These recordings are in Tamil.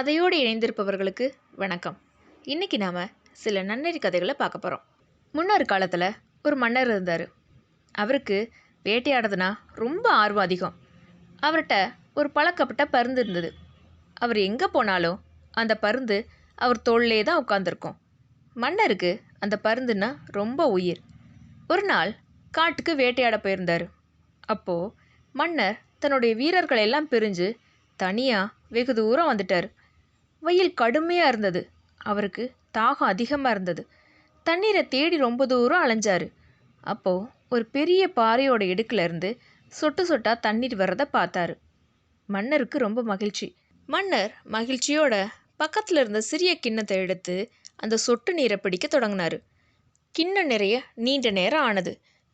கதையோடு இணைந்திருப்பவர்களுக்கு வணக்கம். இன்றைக்கி நாம் சில நன்னெறி கதைகளை பார்க்க போகிறோம். முன்னொரு காலத்தில் ஒரு மன்னர் இருந்தார். அவருக்கு வேட்டையாடுறதுனா ரொம்ப ஆர்வம் அதிகம். அவர்கிட்ட ஒரு பழக்கப்பட்ட பருந்து இருந்தது. அவர் எங்கே போனாலும் அந்த பருந்து அவர் தோளிலே தான் உட்காந்துருக்கும். மன்னருக்கு அந்த பருந்துன்னா ரொம்ப உயிர். ஒரு நாள் காட்டுக்கு வேட்டையாட போயிருந்தார். அப்போது மன்னர் தன்னுடைய வீரர்களை எல்லாம் பிரிஞ்சு தனியாக வெகு தூரம் வந்துட்டார். வெயில் கடுமையாக இருந்தது. அவருக்கு தாகம் அதிகமாக இருந்தது. தண்ணீரை தேடி ரொம்ப தூரம் அலைஞ்சார். அப்போது ஒரு பெரிய பாறையோட இடுக்கில் இருந்து சொட்டு சொட்டாக தண்ணீர் வர்றதை பார்த்தாரு. மன்னருக்கு ரொம்ப மகிழ்ச்சி. மன்னர் மகிழ்ச்சியோட பக்கத்தில் இருந்த சிறிய கிண்ணத்தை எடுத்து அந்த சொட்டு நீரை பிடிக்க தொடங்கினார். கிண்ணம் நிறைய நீண்ட நேரம் ஆனது.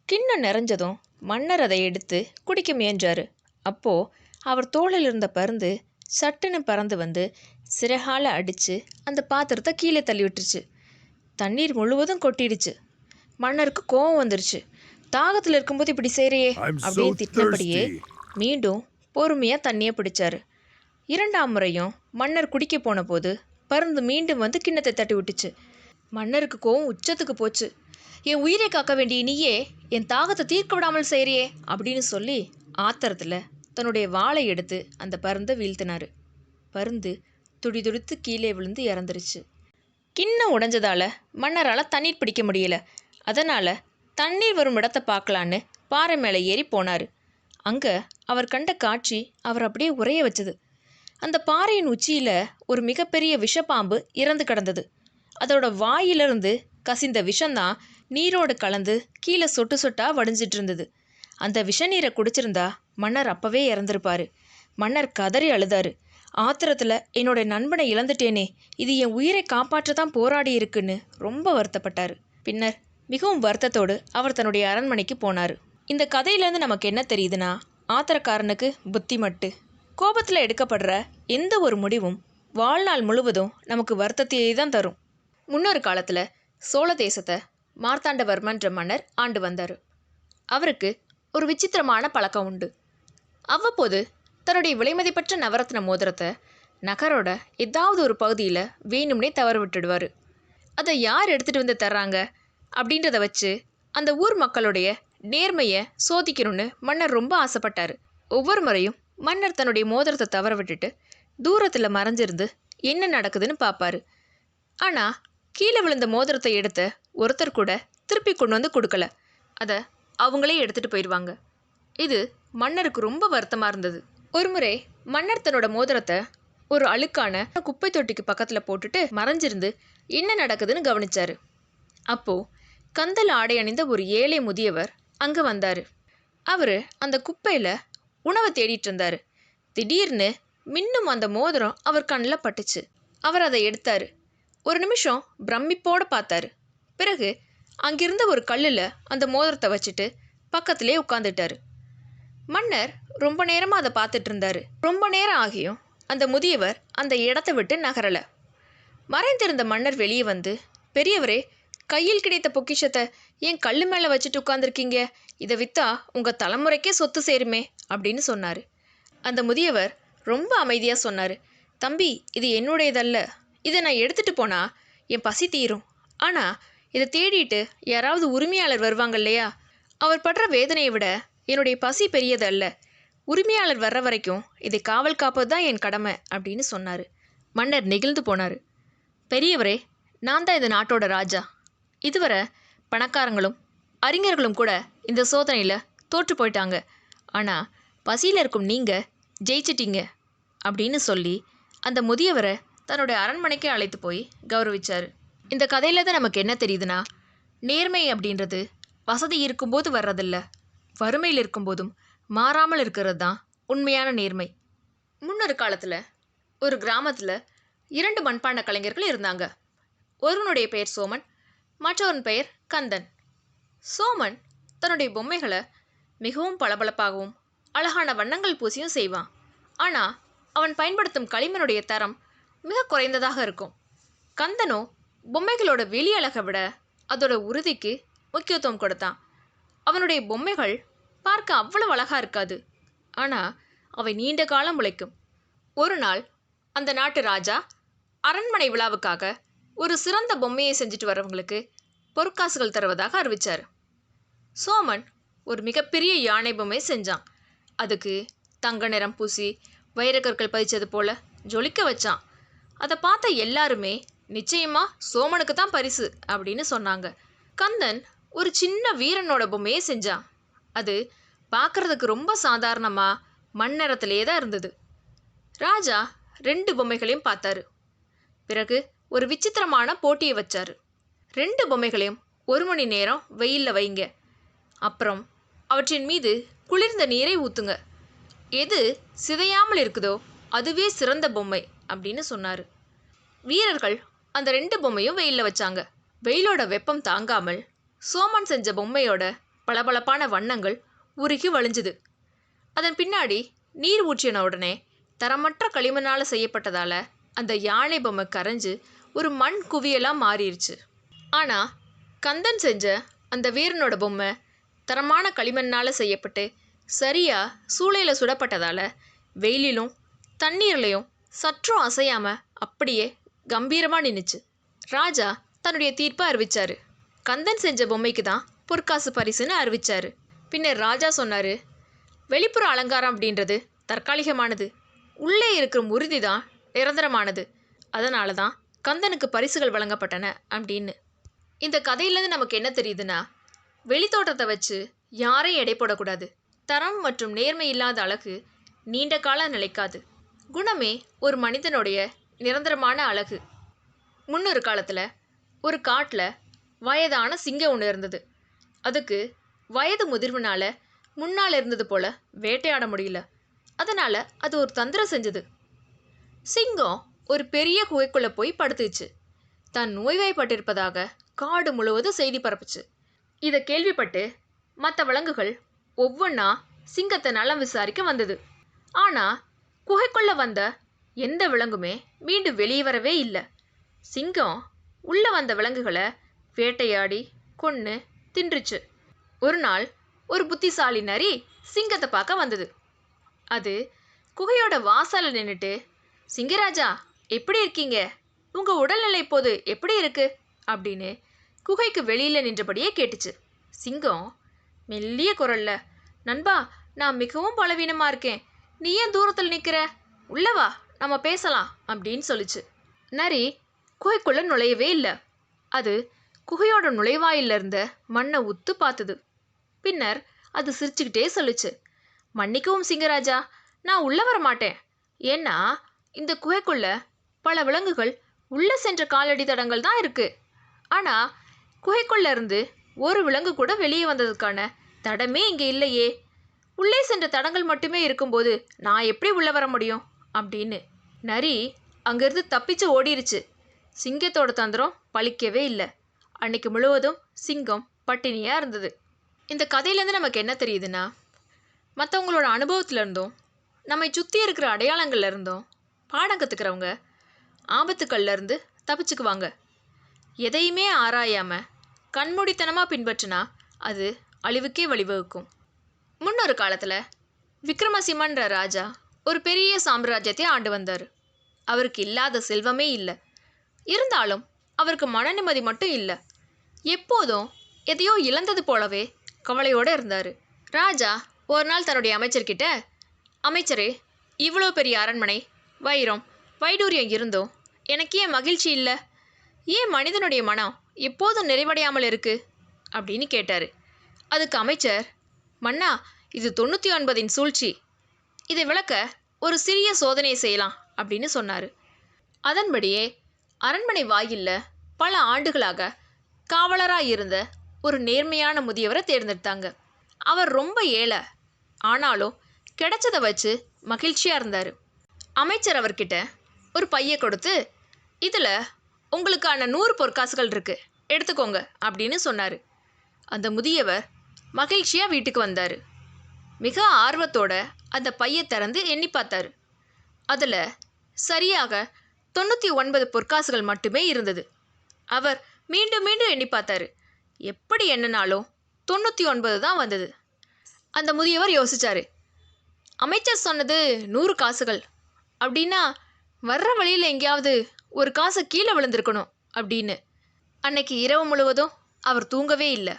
கிண்ணம் நிறைஞ்சதும் மன்னர் அதை எடுத்து குடிக்க முயன்றார். அப்போது அவர் தோளில் இருந்த பருந்து சட்டுன்னு பறந்து வந்து சிறகால அடித்து அந்த பாத்திரத்தை கீழே தள்ளி விட்டுருச்சு. தண்ணீர் முழுவதும் கொட்டிடுச்சு. மன்னருக்கு கோபம் வந்துருச்சு. தாகத்தில் இருக்கும்போது இப்படி செய்கிறையே அப்படின்னு திட்டினபடியே மீண்டும் பொறுமையாக தண்ணியை பிடிச்சாரு. இரண்டாம் முறையும் மன்னர் குடிக்க போன போது பருந்து மீண்டும் வந்து கிண்ணத்தை தட்டி விட்டுச்சு. மன்னருக்கு கோபம் உச்சத்துக்கு போச்சு. என் உயிரை காக்க வேண்டிய நீயே என் தாகத்தை தீர்க்க விடாமல் செய்கிறியே அப்படின்னு சொல்லி ஆத்திரத்தில் தன்னுடைய வாளை எடுத்து அந்த பருந்தை வீழ்த்தினார். பருந்து துடி துடித்து கீழே விழுந்து இறந்துருச்சு. கிண்ணம் உடைஞ்சதால் மன்னரால் தண்ணீர் பிடிக்க முடியல. அதனால் தண்ணீர் வரும் இடத்தை பார்க்கலான்னு பாறை மேலே ஏறி போனார். அங்கே அவர் கண்ட காட்சி அவர் அப்படியே உறைய வச்சது. அந்த பாறையின் உச்சியில் ஒரு மிகப்பெரிய விஷப்பாம்பு இறந்து கிடந்தது. அதோட வாயிலிருந்து கசிந்த விஷம்தான் நீரோடு கலந்து கீழே சொட்டு சொட்டாக வடிஞ்சிட்டு இருந்தது. அந்த விஷ நீரை குடிச்சிருந்தா மன்னர் அப்பவே இறந்துருப்பார். மன்னர் கதறி அழுதாரு. ஆத்திரத்தில் என்னோட நண்பனை இழந்துட்டேனே, இது என் உயிரை காப்பாற்ற தான் போராடி இருக்குன்னு ரொம்ப வருத்தப்பட்டார். பின்னர் மிகவும் வருத்தத்தோடு அவர் தன்னுடைய அரண்மனைக்கு போனார். இந்த கதையிலேருந்து நமக்கு என்ன தெரியுதுன்னா, ஆத்திரக்காரனுக்கு புத்தி மட்டு. கோபத்தில் எடுக்கப்படுற எந்த ஒரு முடிவும் வாழ்நாள் முழுவதும் நமக்கு வருத்தத்தையே தான் தரும். முன்னொரு காலத்தில் சோழ தேசத்தை மார்த்தாண்டவர்மன்ற மன்னர் ஆண்டு வந்தார். அவருக்கு ஒரு விசித்திரமான பழக்கம் உண்டு. அவ்வப்போது தன்னுடைய விலைமதிப்பற்ற நவரத்ன மோதிரத்தை நகரோட ஏதாவது ஒரு பகுதியில் வேணும்னே தவறு விட்டுடுவார். அதை யார் எடுத்துகிட்டு வந்து தர்றாங்க அப்படின்றத வச்சு அந்த ஊர் மக்களுடைய நேர்மையை சோதிக்கணும்னு மன்னர் ரொம்ப ஆசைப்பட்டார். ஒவ்வொரு முறையும் மன்னர் தன்னுடைய மோதிரத்தை தவற விட்டுட்டு தூரத்தில் மறைஞ்சிருந்து என்ன நடக்குதுன்னு பார்ப்பார். ஆனால் கீழே விழுந்த மோதிரத்தை எடுத்த ஒருத்தர் கூட திருப்பி கொண்டு வந்து கொடுக்கல. அதை அவங்களே எடுத்துகிட்டு போயிடுவாங்க. இது மன்னருக்கு ரொம்ப வருத்தமாக இருந்தது. ஒருமுறை மன்னர் தன்னோட மோதிரத்தை ஒரு அழுக்கான குப்பை தொட்டிக்கு பக்கத்தில் போட்டுட்டு மறைஞ்சிருந்து என்ன நடக்குதுன்னு கவனிச்சாரு. அப்போது கந்தல் ஆடை அணிந்த ஒரு ஏழை முதியவர் அங்கே வந்தார். அவர் அந்த குப்பையில் உணவை தேடிட்டு இருந்தார். திடீர்னு மின்னும் அந்த மோதிரம் அவர் கண்ணில் பட்டுச்சு. அவர் அதை எடுத்தார். ஒரு நிமிஷம் பிரமிப்போடு பார்த்தாரு. பிறகு அங்கிருந்த ஒரு கல்லில் அந்த மோதிரத்தை வச்சுட்டு பக்கத்திலே உட்காந்துட்டார். மன்னர் ரொம்ப நேரமாக அதை பார்த்துட்டு இருந்தார். ரொம்ப நேரம் ஆகியும் அந்த முதியவர் அந்த இடத்த விட்டு நகரலை. மறைந்திருந்த மன்னர் வெளியே வந்து, பெரியவரே, கையில் கிடைத்த பொக்கிஷத்தை ஏன் கல் மேலே வச்சுட்டு உட்காந்துருக்கீங்க? இதை விற்றா உங்கள் தலைமுறைக்கே சொத்து சேருமே அப்படின்னு சொன்னார். அந்த முதியவர் ரொம்ப அமைதியாக சொன்னார், தம்பி, இது என்னுடையதல்ல. இதை நான் எடுத்துகிட்டு போனால் என் பசி தீரும். ஆனால் இதை தேடிட்டு யாராவது உரிமையாளர் வருவாங்க இல்லையா, அவர் படுற வேதனையை விட என்னுடைய பசி பெரியது அல்ல. உரிமையாளர் வர்ற வரைக்கும் இதை காவல் காப்பது தான் என் கடமை அப்படின்னு சொன்னார். மன்னர் நெகிழ்ந்து போனார். பெரியவரே, நான் தான் இந்த நாட்டோட ராஜா. இதுவரை பணக்காரங்களும் அறிஞர்களும் கூட இந்த சோதனையில் தோற்று போயிட்டாங்க. ஆனால் பசியில் இருக்கும் நீங்கள் ஜெயிச்சிட்டீங்க அப்படின்னு சொல்லி அந்த முதியவரை தன்னுடைய அரண்மனைக்கே அழைத்து போய் கௌரவிச்சார். இந்த கதையில் தான் நமக்கு என்ன தெரியுதுன்னா, நேர்மை அப்படின்றது வசதி இருக்கும்போது வர்றதில்ல, வறுமையில் இருக்கும்போதும் மாறாமல் இருக்கிறது தான் உண்மையான நேர்மை. முன்னொரு காலத்தில் ஒரு கிராமத்தில் 2 மண்பாண்ட கலைஞர்கள் இருந்தாங்க. ஒருவனுடைய பெயர் சோமன், மற்றவன் பெயர் கந்தன். சோமன் தன்னுடைய பொம்மைகளை மிகவும் பளபளப்பாகவும் அழகான வண்ணங்கள் பூசியும் செய்வான். ஆனால் அவன் பயன்படுத்தும் களிமண்ணுடைய தரம் மிக குறைந்ததாக இருக்கும். கந்தனோ பொம்மைகளோட வெளி அழகை விட அதோட உறுதிக்கு முக்கியத்துவம் கொடுத்தான். அவனுடைய பொம்மைகள் பார்க்க அவ்வளவு அழகாக இருக்காது, ஆனால் அவை நீண்ட காலம் உழைக்கும். ஒரு நாள் அந்த நாட்டு ராஜா அரண்மனை விழாவுக்காக ஒரு சிறந்த பொம்மையை செஞ்சுட்டு வரவங்களுக்கு பொற்காசுகள் தருவதாக அறிவிச்சார். சோமன் ஒரு மிகப்பெரிய யானை பொம்மை செஞ்சான். அதுக்கு தங்க நிறம் பூசி வைரக்கற்கள் பதிச்சது போல ஜொலிக்க வச்சான். அதை பார்த்த எல்லாருமே நிச்சயமா சோமனுக்கு தான் பரிசு அப்படின்னு சொன்னாங்க. கந்தன் ஒரு சின்ன வீரனோட பொம்மையை செஞ்சான். அது பார்க்கறதுக்கு ரொம்ப சாதாரணமாக மண் நிறத்திலே தான் இருந்தது. ராஜா 2 பொம்மைகளையும் பார்த்தாரு. பிறகு ஒரு விசித்திரமான போட்டியை வச்சாரு. 2 பொம்மைகளையும் 1 மணி நேரம் வெயிலில் வைங்க. அப்புறம் அவற்றின் மீது குளிர்ந்த நீரை ஊற்றுங்க. எது சிதையாமல் இருக்குதோ அதுவே சிறந்த பொம்மை அப்படின்னு சொன்னார். வீரர்கள் அந்த 2 பொம்மையும் வெயிலில் வச்சாங்க. வெயிலோட வெப்பம் தாங்காமல் சோமன் செஞ்ச பொம்மையோட பளபளப்பான வண்ணங்கள் உருகி வழிஞ்சுது. அதன் பின்னாடி நீர் ஊற்றின உடனே தரமற்ற களிமண்ணால் செய்யப்பட்டதால் அந்த யானை பொம்மை கரைஞ்சு ஒரு மண் குவியலாக மாறிடுச்சு. ஆனால் கந்தன் செஞ்ச அந்த வீரனோட பொம்மை தரமான களிமண்ணால் செய்யப்பட்டு சரியாக சூளையில் சுடப்பட்டதால் வெயிலிலும் தண்ணீர்லையும் சற்றும் அசையாமல் அப்படியே கம்பீரமாக நின்றுச்சு. ராஜா தன்னுடைய தீர்ப்பை அறிவிச்சார். கந்தன் செஞ்ச பொம்மைக்கு தான் பொற்காசு பரிசுன்னு அறிவிச்சார். பின்னர் ராஜா சொன்னார், வெளிப்புற அலங்காரம் அப்படின்றது தற்காலிகமானது, உள்ளே இருக்கிற உறுதி தான் நிரந்தரமானது. அதனால தான் கந்தனுக்கு பரிசுகள் வழங்கப்பட்டன அப்படின்னு. இந்த கதையிலேருந்து நமக்கு என்ன தெரியுதுன்னா, வெளித்தோட்டத்தை வச்சு யாரையும் எடை போடக்கூடாது. தரம் மற்றும் நேர்மை இல்லாத அழகு நீண்ட காலம் நிலைக்காது. குணமே ஒரு மனிதனுடைய நிரந்தரமான அழகு. முன்னொரு காலத்தில் ஒரு காட்டில் வயதான சிங்கம் ஒன்று இருந்தது. அதுக்கு வயது முதிர்வுனால முன்னால் இருந்தது போல வேட்டையாட முடியல. அதனால் அது ஒரு தந்திரம் செஞ்சது. சிங்கம் ஒரு பெரிய குகைக்குள்ளே போய் படுத்துச்சு. தான் நோய்வாய்ப்பட்டிருப்பதாக காடு முழுவதும் செய்தி பரப்புச்சு. இதை கேள்விப்பட்டு மற்ற விலங்குகள் ஒவ்வொன்றா சிங்கத்தை நலம் விசாரிக்க வந்தது. ஆனால் குகைக்குள்ளே வந்த எந்த விலங்குமே மீண்டும் வெளியே வரவே இல்லை. சிங்கம் உள்ளே வந்த விலங்குகளை வேட்டையாடி கொன்று தின்றுச்சு. ஒரு நாள் ஒரு புத்திசாலி நரி சிங்கத்தை பார்க்க வந்தது. அது குகையோட வாசலில் நின்றுட்டு, சிங்கராஜா எப்படி இருக்கீங்க, உங்கள் உடல்நிலை இப்போது எப்படி இருக்கு அப்படின்னு குகைக்கு வெளியில் நின்றபடியே கேட்டுச்சு. சிங்கம் மெல்லிய குரல்ல, நண்பா, நான் மிகவும் பலவீனமாக இருக்கேன், நீ ஏன் தூரத்தில் நிற்கிற, உள்ளவா நம்ம பேசலாம் அப்படின்னு சொல்லிச்சு. நரி குகைக்குள்ளே நுழையவே இல்லை. அது குகையோட நுழைவாயில் இருந்த மண்ணை உத்து பார்த்தது. பின்னர் அது சிரிச்சுக்கிட்டே சொல்லிச்சு, மன்னிக்கவும் சிங்கராஜா, நான் உள்ளே வர மாட்டேன். ஏன்னா இந்த குகைக்குள்ள பல விலங்குகள் உள்ளே சென்ற காலடி தடங்கள் தான் இருக்குது. ஆனால் குகைக்குள்ளே இருந்து ஒரு விலங்கு கூட வெளியே வந்ததுக்கான தடமே இங்கே இல்லையே. உள்ளே சென்ற தடங்கள் மட்டுமே இருக்கும்போது நான் எப்படி உள்ளே வர முடியும் அப்படின்னு நரி அங்கேருந்து தப்பிச்சு ஓடிருச்சு. சிங்கத்தோட தந்திரம் பலிக்கவே இல்லை. அன்னைக்கு முழுவதும் சிங்கம் பட்டினியாக இருந்தது. இந்த கதையிலேருந்து நமக்கு என்ன தெரியுதுன்னா, மற்றவங்களோட அனுபவத்தில் இருந்தும் நம்மை சுற்றி இருக்கிற அடையாளங்கள்ல இருந்தும் பாடம் கற்றுக்கிறவங்க ஆபத்துக்கள்லேருந்து தப்பிச்சுக்குவாங்க. எதையுமே ஆராயாமல் கண்மூடித்தனமாக பின்பற்றினா அது அழிவுக்கே வழிவகுக்கும். முன்னொரு காலத்தில் விக்ரமசிம்மன்ற ராஜா ஒரு பெரிய சாம்ராஜ்யத்தை ஆண்டு வந்தார். அவருக்கு இல்லாத செல்வமே இல்லை. இருந்தாலும் அவருக்கு மன நிம்மதி மட்டும் இல்லை. எப்போதும் எதையோ இழந்தது போலவே கவலையோடு இருந்தார். ராஜா ஒரு நாள் தன்னுடைய அமைச்சர்கிட்ட, அமைச்சரே, இவ்வளோ பெரிய அரண்மனை, வைரம் வைடூரியம் இருந்தோம் எனக்கு ஏன் மகிழ்ச்சி இல்லை, ஏன் மனிதனுடைய மனம் எப்போதும் நிறைவடையாமல் இருக்கு அப்படின்னு கேட்டார். அதுக்கு அமைச்சர், மன்னா, இது 99 சூழ்ச்சி, இதை விளக்க ஒரு சிறிய சோதனையை செய்யலாம் அப்படின்னு சொன்னார். அதன்படியே அரண்மனை வாயிலில் பல ஆண்டுகளாக காவலராக இருந்த ஒரு நேர்மையான முதியவரை தேர்ந்தெடுத்தாங்க. அவர் ரொம்ப ஏழை, ஆனாலும் கிடைச்சதை வச்சு மகிழ்ச்சியாக இருந்தார். அமைச்சர் அவர்கிட்ட ஒரு பையை கொடுத்து, இதில் உங்களுக்கான 100 பொற்காசுகள் இருக்குது, எடுத்துக்கோங்க அப்படின்னு சொன்னார். அந்த முதியவர் மகிழ்ச்சியாக வீட்டுக்கு வந்தார். மிக ஆர்வத்தோட அந்த பையை திறந்து எண்ணி பார்த்தாரு. அதில் சரியாக 99 பொற்காசுகள் மட்டுமே இருந்தது. அவர் மீண்டும் மீண்டும் எண்ணி பார்த்தாரு. எப்படி எண்ணினாலும் 99 தான் வந்தது. அந்த முதியவர் யோசிச்சாரு, அமைச்சர் சொன்னது 100 காசுகள், அப்படின்னா வர்ற வழியில் எங்கேயாவது ஒரு காசு கீழே விழுந்திருக்கணும் அப்படின்னு. அன்னைக்கு இரவு முழுவதும் அவர் தூங்கவே இல்லை.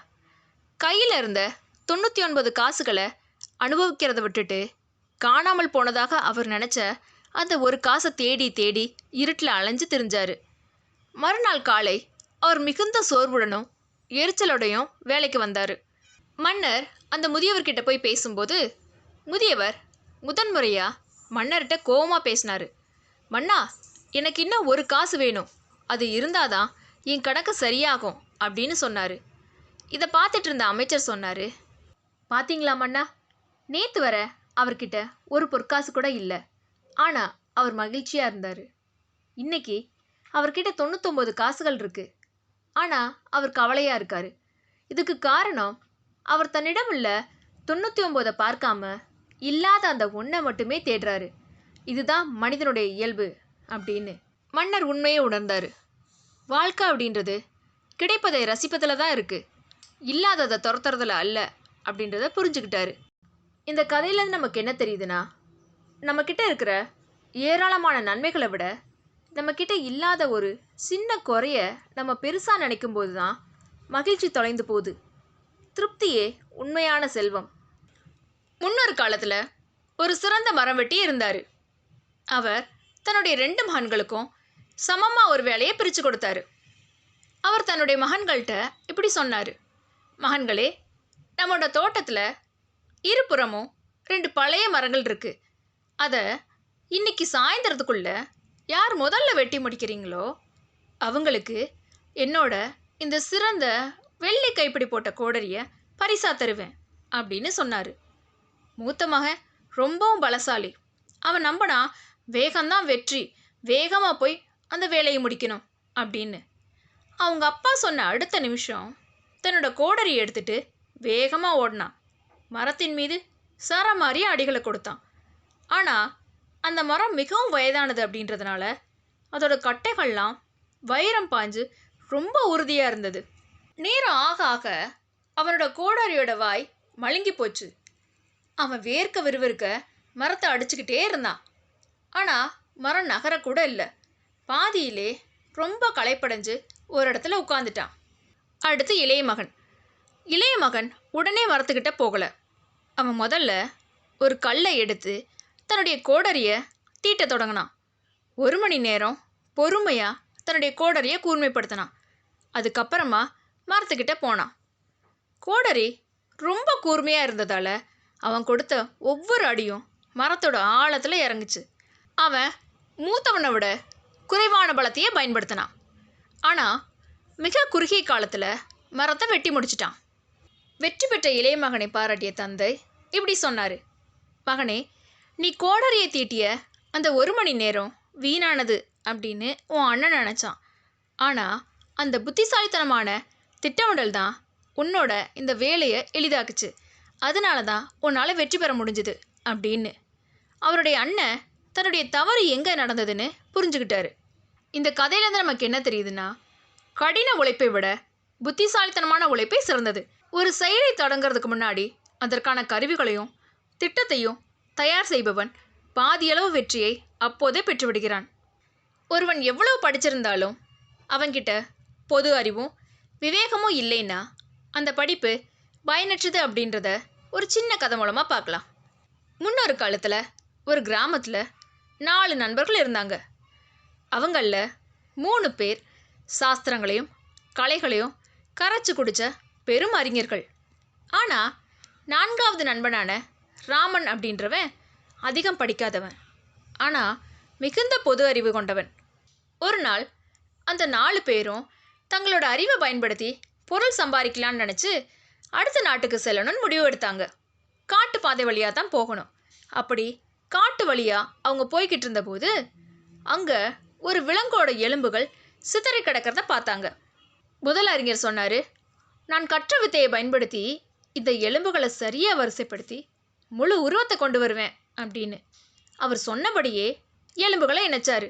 கையில் இருந்த 99 காசுகளை அனுபவிக்கிறத விட்டுட்டு காணாமல் போனதாக அவர் நினச்ச அந்த ஒரு காசை தேடி தேடி இருட்டில் அலைஞ்சு திரிஞ்சாரு. மறுநாள் காலை அவர் மிகுந்த சோர்வுடனும் எரிச்சலோடையும் வேலைக்கு வந்தார். மன்னர் அந்த முதியவர்கிட்ட போய் பேசும்போது முதியவர் முதன்முறையாக மன்னர்கிட்ட கோவமாக பேசினார். மன்னா, எனக்கு இன்னும் ஒரு காசு வேணும், அது இருந்தாதான் என் கணக்கு சரியாகும் அப்படின்னு சொன்னார். இதை பார்த்துட்டு இருந்த அமைச்சர் சொன்னார், பார்த்தீங்களா மன்னா, நேற்று வர அவர்கிட்ட ஒரு பொற்காசு கூட இல்லை, ஆனால் அவர் மகிழ்ச்சியாக இருந்தார். இன்னைக்கு அவர்கிட்ட 99 காசுகள் இருக்குது, ஆனால் அவர் கவலையாக இருக்கார். இதுக்கு காரணம் அவர் தன்னிடம் உள்ள 99 பார்க்காம இல்லாத அந்த ஒன்றை மட்டுமே தேடுறாரு. இதுதான் மனிதனுடைய இயல்பு அப்படின்னு மன்னர் உண்மையை உணர்ந்தார். வாழ்க்கை அப்படின்றது கிடைப்பதை ரசிப்பதில் தான் இருக்குது, இல்லாததை துரத்துறதுல அல்ல அப்படின்றத புரிஞ்சுக்கிட்டாரு. இந்த கதையிலேருந்து நமக்கு என்ன தெரியுதுன்னா, நம்மக்கிட்ட இருக்கிற ஏராளமான நன்மைகளை விட நம்மக்கிட்ட இல்லாத ஒரு சின்ன குறைய நம்ம பெருசாக நினைக்கும் போது தான் மகிழ்ச்சி தொலைந்து போகுது. திருப்தியே உண்மையான செல்வம். முன்னொரு காலத்தில் ஒரு சிறந்த மரம் வெட்டி இருந்தார். அவர் தன்னுடைய 2 மகன்களுக்கும் சமமாக ஒரு வேலையை பிரித்து கொடுத்தாரு. அவர் தன்னுடைய மகன்கள்கிட்ட இப்படி சொன்னார், மகன்களே, நம்மளோட தோட்டத்தில் இருபுறமும் 2 பழைய மரங்கள் இருக்குது. அதை இன்னைக்கு சாயந்தரத்துக்குள்ளே யார் முதல்ல வெட்டி முடிக்கிறீங்களோ அவங்களுக்கு என்னோட இந்த சிறந்த வெள்ளி கைப்பிடி போட்ட கோடரியை பரிசா தருவேன் அப்படின்னு சொன்னார். மூத்த மகன் ரொம்பவும் பலசாலி. அவன் நம்பினா வேகம்தான் வெற்றி, வேகமாக போய் அந்த வேலையை முடிக்கணும் அப்படின்னு. அவங்க அப்பா சொன்ன அடுத்த நிமிஷம் தன்னோட கோடரியை எடுத்துட்டு வேகமாக ஓடினான். மரத்தின் மீது சரமாரி அடிகளை கொடுத்தான். ஆனால் அந்த மரம் மிகவும் வயதானது அப்படின்றதுனால அதோட கட்டைகள்லாம் வைரம் பாஞ்சு ரொம்ப உறுதியாக இருந்தது. நேரம் ஆக ஆக அவனோட கோடாரியோட வாய் மழுங்கி போச்சு. அவன் வேர்க்க விறுவிறுக்க மரத்தை அடிச்சுக்கிட்டே இருந்தான். ஆனால் மரம் நகரக்கூட இல்லை. பாதியிலே ரொம்ப களைப்படைஞ்சு ஒரு இடத்துல உட்காந்துட்டான். அடுத்து இளைய மகன். இளைய மகன் உடனே மரத்துக்கிட்ட போகலை. அவன் முதல்ல ஒரு கல்லை எடுத்து தன்னுடைய கோடரியை தீட்ட தொடங்கினான். 1 மணி நேரம் பொறுமையாக தன்னுடைய கோடரியை கூர்மைப்படுத்தினான். அதுக்கப்புறமா மரத்துக்கிட்ட போனான். கோடரி ரொம்ப கூர்மையாக இருந்ததால் அவன் கொடுத்த ஒவ்வொரு அடியும் மரத்தோட ஆழத்தில் இறங்குச்சு. அவன் மூத்தவனை விட குறைவான பலத்தையே பயன்படுத்தினான். ஆனால் மிக குறுகிய காலத்தில் மரத்தை வெட்டி முடிச்சிட்டான். வெற்றி பெற்ற இளைய மகனை பாராட்டிய தந்தை இப்படி சொன்னார், மகனே, நீ கோடரியை தீட்டிய அந்த 1 மணி நேரம் வீணானது அப்படின்னு உன் அண்ணன் நினச்சான். ஆனால் அந்த புத்திசாலித்தனமான திட்டமிடல் தான் உன்னோட இந்த வேலையை எளிதாக்குச்சு. அதனால தான் உன்னால் வெற்றி பெற முடிஞ்சுது அப்படின்னு. அவருடைய அண்ணன் தன்னுடைய தவறு எங்கே நடந்ததுன்னு புரிஞ்சுக்கிட்டாரு. இந்த கதையிலேருந்து நமக்கு என்ன தெரியுதுன்னா, கடின உழைப்பை விட புத்திசாலித்தனமான உழைப்பே சிறந்தது. ஒரு செயலை தொடங்கிறதுக்கு முன்னாடி அதற்கான கருவிகளையும் திட்டத்தையும் தயார் செய்பவன் பாதியளவு வெற்றியை அப்போதே பெற்றுவிடுகிறான். ஒருவன் எவ்வளவு படிச்சிருந்தாலும் அவன்கிட்ட பொது அறிவும் விவேகமும் இல்லைன்னா அந்த படிப்பு பயனற்றது அப்படின்றத ஒரு சின்ன கதை மூலமாக பார்க்கலாம். முன்னொரு காலத்தில் ஒரு கிராமத்தில் 4 நண்பர்கள் இருந்தாங்க. அவங்களில் 3 பேர் சாஸ்திரங்களையும் கலைகளையும் கரைச்சி குடித்த பெரும் அறிஞர்கள். ஆனால் 4வது நண்பனான ராமன் அப்படின்றவன் அதிகம் படிக்காதவன், ஆனால் மிகுந்த பொது அறிவு கொண்டவன். ஒரு நாள் அந்த 4 பேரும் தங்களோட அறிவை பயன்படுத்தி பொருள் சம்பாதிக்கலான்னு நினச்சி அடுத்த நாட்டுக்கு செல்லணும்னு முடிவு எடுத்தாங்க. காட்டு பாதை வழியாக தான் போகணும். அப்படி காட்டு வழியாக அவங்க போய்கிட்டு இருந்தபோது அங்கே ஒரு விலங்கோட எலும்புகள் சிதறி கிடக்கிறத பார்த்தாங்க. முதல் அறிஞர் சொன்னார், நான் கற்ற வித்தையை பயன்படுத்தி இந்த எலும்புகளை சரியாக வரிசைப்படுத்தி முழு உருவத்தை கொண்டு வருவேன் அப்படின்னு. அவர் சொன்னபடியே எலும்புகளை இணைச்சாரு.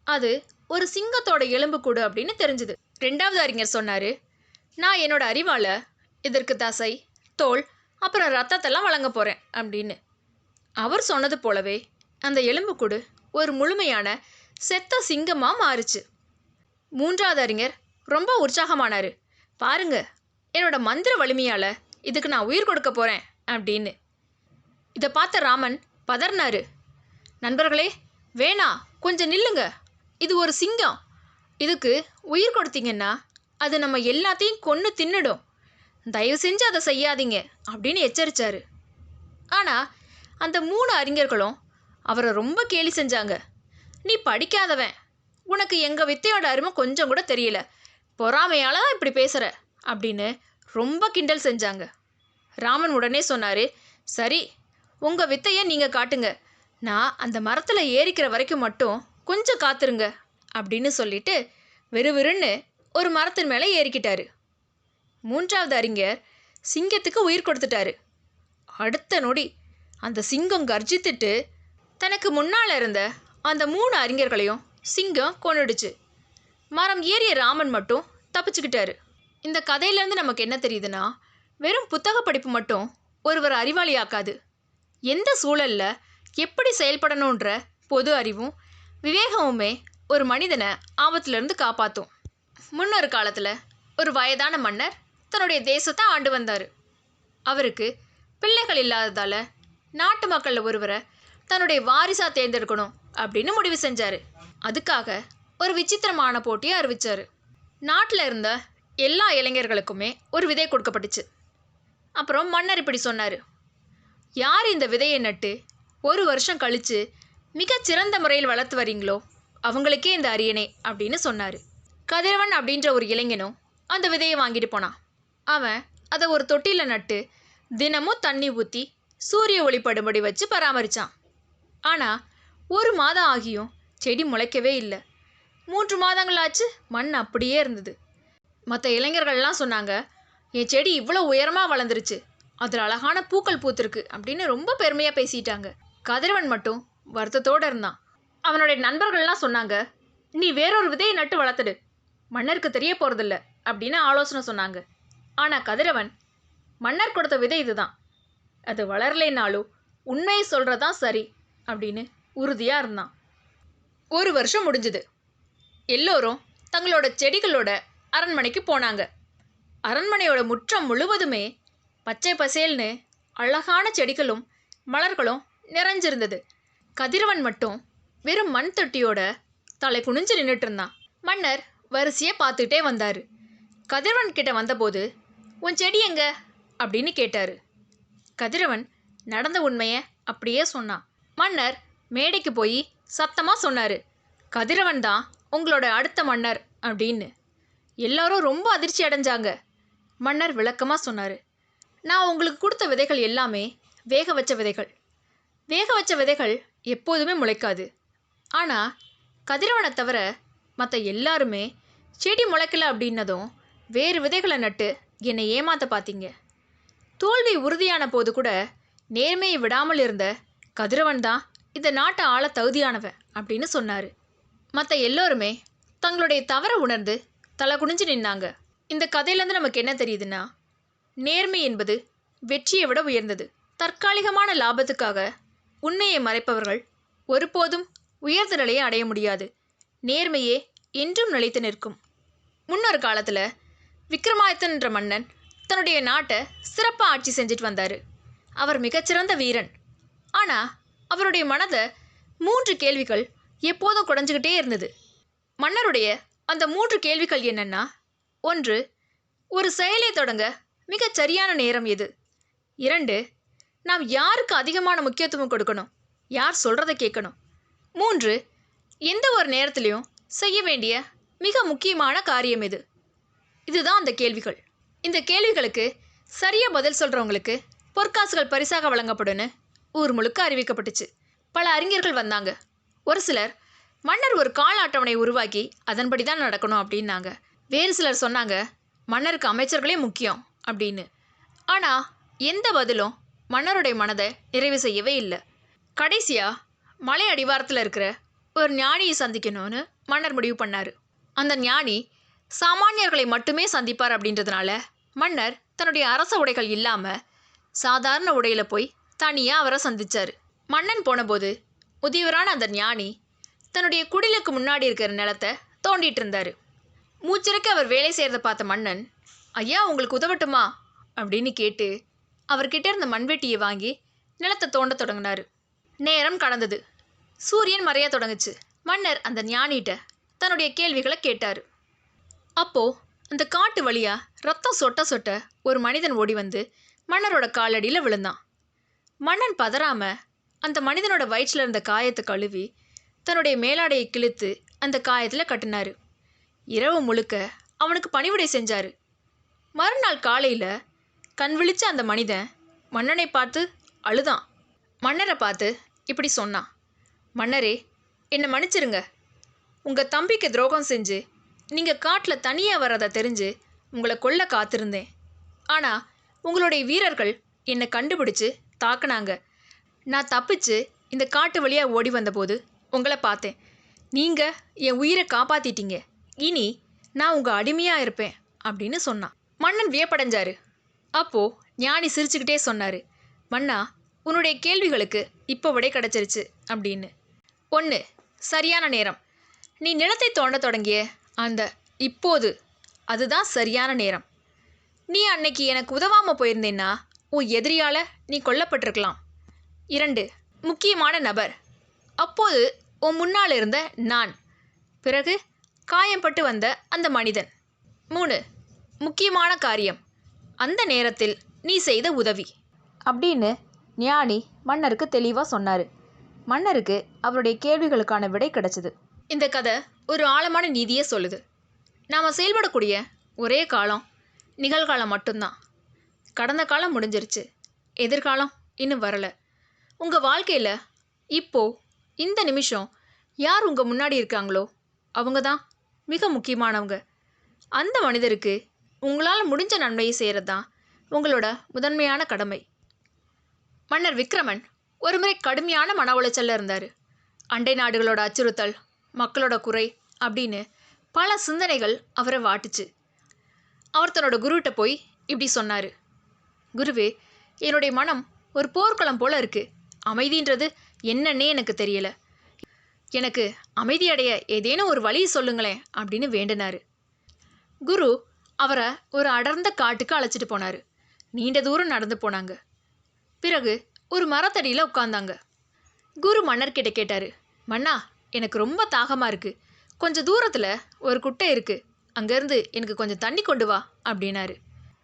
அது ஒரு சிங்கத்தோட எலும்பு கூடு அப்படின்னு தெரிஞ்சுது. 2வது அறிஞர் சொன்னார், நான் என்னோட அறிவால் இதற்கு தசை, தோல், அப்புறம் ரத்தத்தெல்லாம் வழங்க போகிறேன் அப்படின்னு. அவர் சொன்னது போலவே அந்த எலும்புக்கூடு ஒரு முழுமையான செத்த சிங்கமாக மாறுச்சு. மூன்றாவது அறிஞர் ரொம்ப உற்சாகமானார். பாருங்க, என்னோட மந்திர வலிமையால் இதுக்கு நான் உயிர் கொடுக்க போகிறேன் அப்படின்னு. இதை பார்த்த ராமன் பதறினாரு. நண்பர்களே, வேணா, கொஞ்சம் நில்லுங்க. இது ஒரு சிங்கம். இதுக்கு உயிர் கொடுத்தீங்கன்னா அது நம்ம எல்லாத்தையும் கொன்று தின்னுடும். தயவு செஞ்சு அதை செய்யாதீங்க அப்படின்னு எச்சரித்தார். ஆனால் அந்த 3 அறிஞர்களும் அவரை ரொம்ப கேலி செஞ்சாங்க. நீ படிக்காதவன், உனக்கு எங்கள் வித்தையோட அருமை கொஞ்சம் கூட தெரியல, பொறாமையால் தான் இப்படி பேசுகிற அப்படின்னு ரொம்ப கிண்டல் செஞ்சாங்க. ராமன் உடனே சொன்னார், சரி, உங்கள் வித்தையை நீங்கள் காட்டுங்க, நான் அந்த மரத்தில் ஏறிக்கிற வரைக்கும் மட்டும் கொஞ்சம் காத்துருங்க அப்படின்னு சொல்லிட்டு விறுவிறுன்னு ஒரு மரத்தின் மேலே ஏறிக்கிட்டாரு. மூன்றாவது அறிஞர் சிங்கத்துக்கு உயிர் கொடுத்துட்டாரு. அடுத்த நொடி அந்த சிங்கம் கர்ஜித்துட்டு தனக்கு முன்னால் இருந்த அந்த 3 அறிஞர்களையும் சிங்கம் கொன்னுடுச்சு. மரம் ஏறிய ராமன் மட்டும் தப்பிச்சுக்கிட்டாரு. இந்த கதையிலேருந்து நமக்கு என்ன தெரியுதுன்னா, வெறும் புத்தக படிப்பு மட்டும் ஒருவர் அறிவாளியாக்காது. எந்த சூழலில் எப்படி செயல்படணுன்ற பொது அறிவும் விவேகமுமே ஒரு மனிதனை ஆபத்திலிருந்து காப்பாற்றும். முன்னொரு காலத்தில் ஒரு வயதான மன்னர் தன்னுடைய தேசத்தை ஆண்டு வந்தார். அவருக்கு பிள்ளைகள் இல்லாததால் நாட்டு மக்களில் ஒருவரை தன்னுடைய வாரிசாக தேர்ந்தெடுக்கணும் அப்படின்னு முடிவு செஞ்சார். அதுக்காக ஒரு விசித்திரமான போட்டியை அறிவித்தார். நாட்டில் இருந்த எல்லா இளைஞர்களுக்குமே ஒரு விதை கொடுக்கப்பட்டுச்சு. அப்புறம் மன்னர் இப்படி சொன்னார், யார் இந்த விதையை நட்டு 1 வருஷம் கழித்து மிகச்சிறந்த முறையில் வளர்த்து வரீங்களோ அவங்களுக்கே இந்த அரியணை அப்படின்னு சொன்னார். கதிரவன் அப்படின்ற ஒரு இளைஞனும் அந்த விதையை வாங்கிட்டு போனான். அவன் அதை ஒரு தொட்டியில் நட்டு தினமும் தண்ணி ஊற்றி சூரிய ஒளிப்படும்படி வச்சு பராமரித்தான். ஆனால் 1 மாதம் ஆகியும் செடி முளைக்கவே இல்லை. 3 மாதங்களாச்சு, மண் அப்படியே இருந்தது. மற்ற இளைஞர்கள்லாம் சொன்னாங்க, என் செடி இவ்வளோ உயரமாக வளர்ந்துருச்சு, அதில் அழகான பூக்கள் பூத்திருக்கு அப்படின்னு ரொம்ப பெருமையாக பேசிட்டாங்க. கதிரவன் மட்டும் வருத்தத்தோடு இருந்தான். அவனுடைய நண்பர்கள்லாம் சொன்னாங்க, நீ வேறொரு விதையை நட்டு வளர்த்துடு, மன்னருக்கு தெரிய போகிறதில்ல அப்படின்னு ஆலோசனை சொன்னாங்க. ஆனால் கதிரவன், மன்னர் கொடுத்த விதை இதுதான், அது வளரலைனாலும் உண்மையை சொல்கிறதான் சரி அப்படின்னு உறுதியாக இருந்தான். 1 வருஷம் முடிஞ்சுது. எல்லோரும் தங்களோட செடிகளோட அரண்மனைக்கு போனாங்க. அரண்மனையோட முற்றம் முழுவதுமே பச்சை பசேல்னு அழகான செடிகளும் மலர்களும் நிறைஞ்சிருந்தது. கதிரவன் மட்டும் வெறும் மண் தொட்டியோட தலை குனிஞ்சு நின்றுட்டு இருந்தான். மன்னர் வரிசையை பார்த்துக்கிட்டே வந்தார். கதிரவன் கிட்ட வந்தபோது, உன் செடி எங்க அப்படின்னு கேட்டார். கதிரவன் நடந்த உண்மையை அப்படியே சொன்னான். மன்னர் மேடைக்கு போய் சத்தமாக சொன்னார், கதிரவன் தான் உங்களோட அடுத்த மன்னர் அப்படின்னு. எல்லாரும் ரொம்ப அதிர்ச்சி அடைஞ்சாங்க. மன்னர் விளக்கமாக சொன்னார், நான் உங்களுக்கு கொடுத்த விதைகள் எல்லாமே வேக வச்ச விதைகள். வேக வச்ச விதைகள் எப்போதுமே முளைக்காது. ஆனால் கதிரவனை தவிர மற்ற எல்லாருமே செடி முளைக்கல அப்படின்னதும் வேறு விதைகளை நட்டு என்னை ஏமாற்ற பார்த்தீங்க. தோல்வி உறுதியான போது கூட நேர்மையை விடாமல் இருந்த கதிரவன் தான் இந்த நாட்டை ஆள தகுதியானவன் அப்படின்னு சொன்னார். மற்ற எல்லோருமே தங்களுடைய தவறை உணர்ந்து தலை குனிஞ்சு நின்னாங்க. இந்த கதையிலேருந்து நமக்கு என்ன தெரியுதுன்னா, நேர்மை என்பது வெற்றியை விட உயர்ந்தது. தற்காலிகமான லாபத்துக்காக உண்மையை மறைப்பவர்கள் ஒருபோதும் உயர்ந்த நிலையை அடைய முடியாது. நேர்மையே என்றும் நிலைத்து நிற்கும். முன்னொரு காலத்தில் விக்ரமாதித்தன் என்ற மன்னன் தன்னுடைய நாட்டை சிறப்பாக ஆட்சி செஞ்சுட்டு வந்தார். அவர் மிகச்சிறந்த வீரன். ஆனால் அவருடைய மனதை 3 கேள்விகள் எப்போதும் குறைஞ்சிக்கிட்டே இருந்தது. மன்னருடைய அந்த 3 கேள்விகள் என்னென்னா, 1, ஒரு செயலை தொடங்க மிகச் சரியான நேரம் எது? 2, நாம் யாருக்கு அதிகமான முக்கியத்துவம் கொடுக்கணும், யார் சொல்கிறத கேட்கணும்? 3, எந்த ஒரு நேரத்துலையும் செய்ய வேண்டிய மிக முக்கியமான காரியம் எது? இதுதான் அந்த கேள்விகள். இந்த கேள்விகளுக்கு சரியாக பதில் சொல்கிறவங்களுக்கு பொற்காசுகள் பரிசாக வழங்கப்படும்னு ஊர் முழுக்க அறிவிக்கப்பட்டுச்சு. பல அறிஞர்கள் வந்தாங்க. ஒரு சிலர் மன்னர் ஒரு கால அட்டவணை உருவாக்கி அதன்படி தான் நடக்கணும் அப்படின்னாங்க. வேறு சிலர் சொன்னாங்க, மன்னருக்கு அமைச்சர்களே முக்கியம் அப்படின்னு. ஆனால் எந்த பதிலும் மன்னருடைய மனதை நிறைவு செய்யவே இல்லை. கடைசியாக மலை அடிவாரத்தில் இருக்கிற ஒரு ஞானியை சந்திக்கணும்னு மன்னர் முடிவு பண்ணார். அந்த ஞானி சாமானியர்களை மட்டுமே சந்திப்பார் அப்படின்றதுனால மன்னர் தன்னுடைய அரச உடைகள் இல்லாமல் சாதாரண உடையில் போய் தனியாக அவரை சந்தித்தார். மன்னன் போனபோது முதியவரான அந்த ஞானி தன்னுடைய குடிலுக்கு முன்னாடி இருக்கிற நிலத்தை தோண்டிட்டு இருந்தார். மூச்சிறைக்கு அவர் வேலை செய்கிறத பார்த்த மன்னன், ஐயா உங்களுக்கு உதவட்டுமா அப்படின்னு கேட்டு அவர்கிட்ட இருந்த மண்வெட்டியை வாங்கி நிலத்தை தோண்ட தொடங்கினார். நேரம் கடந்தது. சூரியன் மறைய தொடங்குச்சு. மன்னர் அந்த ஞானிகிட்ட தன்னுடைய கேள்விகளை கேட்டார். அப்போது அந்த காட்டு வழியாக ரத்தம் சொட்ட சொட்ட ஒரு மனிதன் ஓடி வந்து மன்னரோட காலடியில் விழுந்தான். மன்னன் பதறாம அந்த மனிதனோட வயிற்றில் இருந்த காயத்தை கழுவி தன்னுடைய மேலாடையை கிழித்து அந்த காயத்தில் கட்டினார். இரவு முழுக்க அவனுக்கு பணிவிடை செஞ்சார். மறுநாள் காலையில் கண் விழிச்ச அந்த மனிதன் மன்னனை பார்த்து அழுதான். மன்னரை பார்த்து இப்படி சொன்னான், மன்னரே என்னை மன்னிச்சிருங்க. உங்கள் தம்பிக்கு துரோகம் செஞ்சு நீங்கள் காட்டில் தனியாக வரதை தெரிஞ்சு உங்களை கொல்ல காத்திருந்தேன். ஆனால் உங்களுடைய வீரர்கள் என்னை கண்டுபிடிச்சு தாக்குனாங்க. நான் தப்பிச்சு இந்த காட்டு வழியாக ஓடி வந்தபோது உங்களை பார்த்தேன். நீங்கள் என் உயிரை காப்பாற்றிட்டீங்க. இனி நான் உங்கள் அடிமையாக இருப்பேன் அப்படின்னு சொன்னான். மன்னன் வியப்படைஞ்சாரு. அப்போது ஞானி சிரிச்சுக்கிட்டே சொன்னார், மன்னா உன்னுடைய கேள்விகளுக்கு இப்போ விடை கிடச்சிருச்சு அப்படின்னு. 1. சரியான நேரம். நீ நிலத்தை தோண்ட தொடங்கிய அந்த இப்போது அதுதான் சரியான நேரம். நீ அன்னைக்கு எனக்கு உதவாமல் போயிருந்தேன்னா உன் எதிரியால் நீ கொல்லப்பட்டிருக்கலாம். 2. முக்கியமான நபர். அப்போது உன் முன்னால் இருந்த நான், பிறகு காயம்பட்டு வந்த அந்த மனிதன். 3. முக்கியமான காரியம், அந்த நேரத்தில் நீ செய்த உதவி அப்படின்னு ஞானி மன்னருக்கு தெளிவாக சொன்னார். மன்னருக்கு அவருடைய கேள்விகளுக்கான விடை கிடைச்சிது. இந்த கதை ஒரு ஆழமான நீதியை சொல்லுது. நாம் செயல்படக்கூடிய ஒரே காலம் நிகழ்காலம் மட்டும்தான். கடந்த காலம் முடிஞ்சிருச்சு, எதிர்காலம் இன்னும் வரலை. உங்கள் வாழ்க்கையில் இப்போது இந்த நிமிஷம் யார் உங்கள் முன்னாடி இருக்காங்களோ அவங்க தான் மிக முக்கியமானவங்க. அந்த மனிதருக்கு உங்களால் முடிஞ்ச நன்மையை செய்கிறது தான் உங்களோட முதன்மையான கடமை. மன்னர் விக்ரமன் ஒருமுறை கடுமையான மன உளைச்சலில் இருந்தார். அண்டை நாடுகளோட அச்சுறுத்தல், மக்களோட குறை அப்படின்னு பல சிந்தனைகள் அவரை வாட்டுச்சு. அவர் தன்னோட குருகிட்ட போய் இப்படி சொன்னார், குருவே என்னுடைய மனம் ஒரு போர்க்களம் போல் இருக்குது. அமைதின்றது என்னன்னே எனக்கு தெரியலை. எனக்கு அமைதி அடைய ஏதேனும் ஒரு வழியை சொல்லுங்களேன் அப்படின்னு வேண்டினார். குரு அவரை ஒரு அடர்ந்த காட்டுக்கு அழைச்சிட்டு போனார். நீண்ட தூரம் நடந்து போனாங்க. பிறகு ஒரு மரத்தடியில் உட்கார்ந்தாங்க. குரு மன்னர்கிட்ட கேட்டார், மன்னா எனக்கு ரொம்ப தாகமாக இருக்குது. கொஞ்சம் தூரத்தில் ஒரு குட்டை இருக்குது, அங்கேருந்து எனக்கு கொஞ்சம் தண்ணி கொண்டு வா அப்படின்னாரு.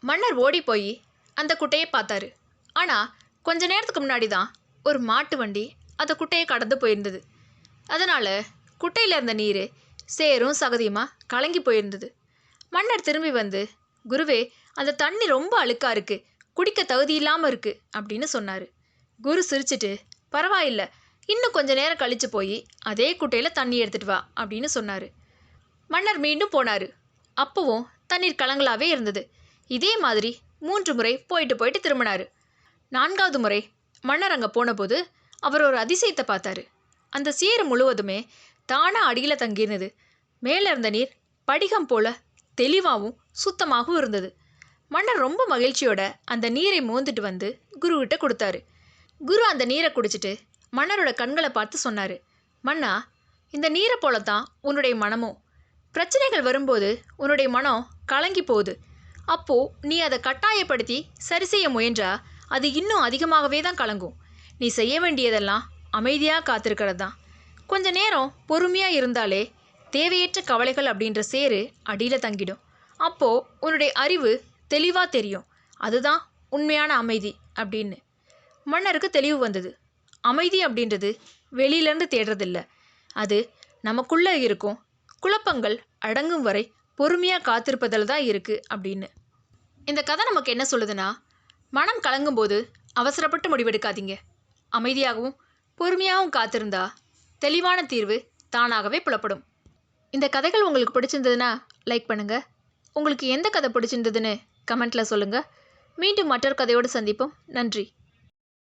மன்னர் ஓடி போய் அந்த குட்டையை பார்த்தாரு. ஆனால் கொஞ்ச நேரத்துக்கு முன்னாடி தான் ஒரு மாட்டு வண்டி அந்த குட்டையை கடந்து போயிருந்தது. அதனால் குட்டையில் இருந்த நீர் சேரும் சகதியுமாக கலங்கி போயிருந்தது. மன்னர் திரும்பி வந்து, குருவே அந்த தண்ணி ரொம்ப அழுக்காக இருக்குது, குடிக்க தகுதி இல்லாமல் இருக்குது அப்படின்னு சொன்னார். குரு சிரிச்சிட்டு, பரவாயில்லை, இன்னும் கொஞ்சம் நேரம் கழித்து போய் அதே குட்டையில் தண்ணி எடுத்துகிட்டு வா அப்படின்னு சொன்னார். மன்னர் மீண்டும் போனார். அப்போவும் தண்ணீர் கலங்களாகவே இருந்தது. இதே மாதிரி 3 முறை போயிட்டு திரும்பினார். 4வது முறை மன்னர் அங்கே போனபோது அவர் ஒரு அதிசயத்தை பார்த்தாரு. அந்த சேறு முழுவதுமே தானாக அடியில் தங்கியிருந்தது. மேலே இருந்த நீர் படிகம் போல தெளிவாகவும் சுத்தமாகவும் இருந்தது. மன்னர் ரொம்ப மகிழ்ச்சியோட அந்த நீரை மோந்துட்டு வந்து குருக்கிட்ட கொடுத்தாரு. குரு அந்த நீரை குடிச்சிட்டு மன்னரோட கண்களை பார்த்து சொன்னார், மன்னா இந்த நீரை போல தான் உன்னுடைய மனமும். பிரச்சனைகள் வரும்போது உன்னுடைய மனம் கலங்கி போகுது. அப்போது நீ அதை கட்டாயப்படுத்தி சரி செய்ய முயன்றா அது இன்னும் அதிகமாகவே தான் கலங்கும். நீ செய்ய வேண்டியதெல்லாம் அமைதியாக காத்திருக்கிறது தான். கொஞ்ச நேரம் பொறுமையாக இருந்தாலே தேவையற்ற கவலைகள் அப்படின்ற சேரு அடியில் தங்கிடும். அப்போது உன்னுடைய அறிவு தெளிவாக தெரியும். அதுதான் உண்மையான அமைதி அப்படின்னு. மன்னருக்கு தெளிவு வந்தது. அமைதி அப்படின்றது வெளியிலேருந்து தேடுறதில்ல, அது நமக்குள்ளே இருக்கும். குழப்பங்கள் அடங்கும் வரை பொறுமையாக காத்திருப்பதில் தான் இருக்குது அப்படின்னு. இந்த கதை நமக்கு என்ன சொல்லுதுன்னா, மனம் கலங்கும்போது அவசரப்பட்டு முடிவெடுக்காதீங்க. அமைதியாகவும் பொறுமையாகவும் காத்திருந்தா தெளிவான தீர்வு தானாகவே புலப்படும். இந்த கதைகள் உங்களுக்கு பிடிச்சிருந்ததுன்னா லைக் பண்ணுங்கள். உங்களுக்கு எந்த கதை பிடிச்சிருந்ததுன்னு கமெண்ட்டில் சொல்லுங்கள். மீண்டும் மற்றொரு கதையோடு சந்திப்போம். நன்றி.